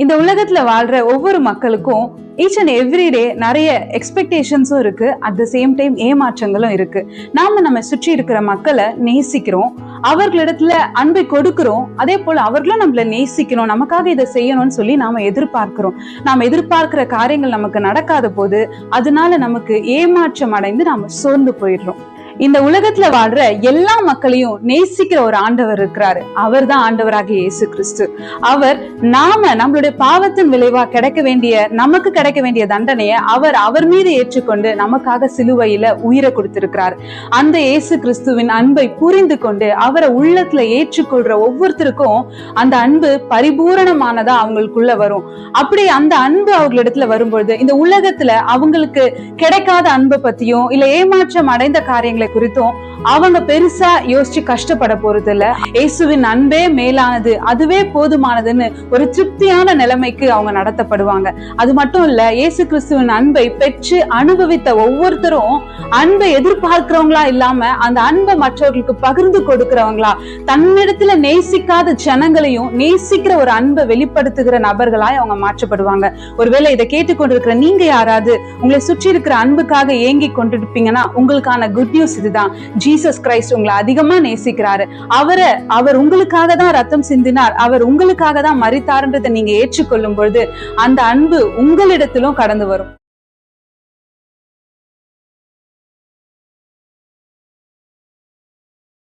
இந்த உலகத்துல வாழ்ற ஒவ்வொரு மக்களுக்கும் ஈச் அண்ட் எவ்ரி டே நிறைய எக்ஸ்பெக்டேஷன்ஸும் இருக்கு. அட் த சேம் டைம் ஏமாற்றங்களும் இருக்கு. நம்ம சுற்றி இருக்கிற மக்களை நேசிக்கிறோம், அவர்களிடத்துல அன்பை கொடுக்கிறோம், அதே போல அவர்களும் நம்மள நேசிக்கணும், நமக்காக இதை செய்யணும்னு சொல்லி நாம எதிர்பார்க்கிறோம். நாம் எதிர்பார்க்கிற காரியங்கள் நமக்கு நடக்காத போது அதனால நமக்கு ஏமாற்றம் அடைந்து நாம சோர்ந்து போயிடுறோம். இந்த உலகத்துல வாழ்ற எல்லா மக்களையும் நேசிக்கிற ஒரு ஆண்டவர் இருக்கிறாரு. அவர் தான் ஆண்டவராகிய இயேசு கிறிஸ்து. அவர் நம்மளுடைய பாவத்தின் விளைவா நமக்கு கிடைக்க வேண்டிய தண்டனையை அவர் மீது ஏற்றுக்கொண்டு நமக்காக சிலுவையில உயிரை கொடுத்திருக்கிறார். அந்த இயேசு கிறிஸ்துவின் அன்பை புரிந்து கொண்டு அவரை உள்ளத்துல ஏற்றுக்கொள்ற ஒவ்வொருத்தருக்கும் அந்த அன்பு பரிபூரணமானதா அவங்களுக்குள்ள வரும். அப்படி அந்த அன்பு அவர்களிடத்துல வரும்பொழுது இந்த உலகத்துல அவங்களுக்கு கிடைக்காத அன்பை பத்தியும் இல்ல ஏமாற்றம் அடைந்த காரியங்களை குறித்தும் அவங்க பெருசா யோசிச்சு கஷ்டப்பட போறது இல்ல. இயேசுவின் அன்பே மேலானது, அதுவே போதுமானதுன்னு ஒரு திருப்தியான நிலைமைக்கு அவங்க நடத்தப்படுவாங்க. அது மட்டும் இல்ல, இயேசு கிறிஸ்துவின் அன்பை பெற்று அனுபவித்த ஒவ்வொருத்தரும் அன்பை எதிர்பார்க்கிறவங்களா இல்லாம அந்த அன்பை மற்றவர்களுக்கு பகிர்ந்து கொடுக்கிறவங்களா, தன்னிடத்துல நேசிக்காத ஜனங்களையும் நேசிக்கிற ஒரு அன்பை வெளிப்படுத்துகிற நபர்களாய் அவங்க மாற்றப்படுவாங்க. ஒருவேளை இதை கேட்டுக்கொண்டிருக்கிற நீங்க யாராவது உங்களை சுற்றி இருக்கிற அன்புக்காக ஏங்கி கொண்டிருப்பீங்கன்னா உங்களுக்கான குட் நியூஸ் இதுதான். ஜீசஸ் கிரைஸ்ட் உங்களை அதிகமா நேசிக்கிறாரு. அவர் உங்களுக்காக தான் ரத்தம் சிந்தினார், அவர் உங்களுக்காக தான் மரித்தார்ன்றதை நீங்க ஏற்றுக்கொள்ளும் பொழுது அந்த அன்பு உங்களிடத்திலும் கடந்து வரும்.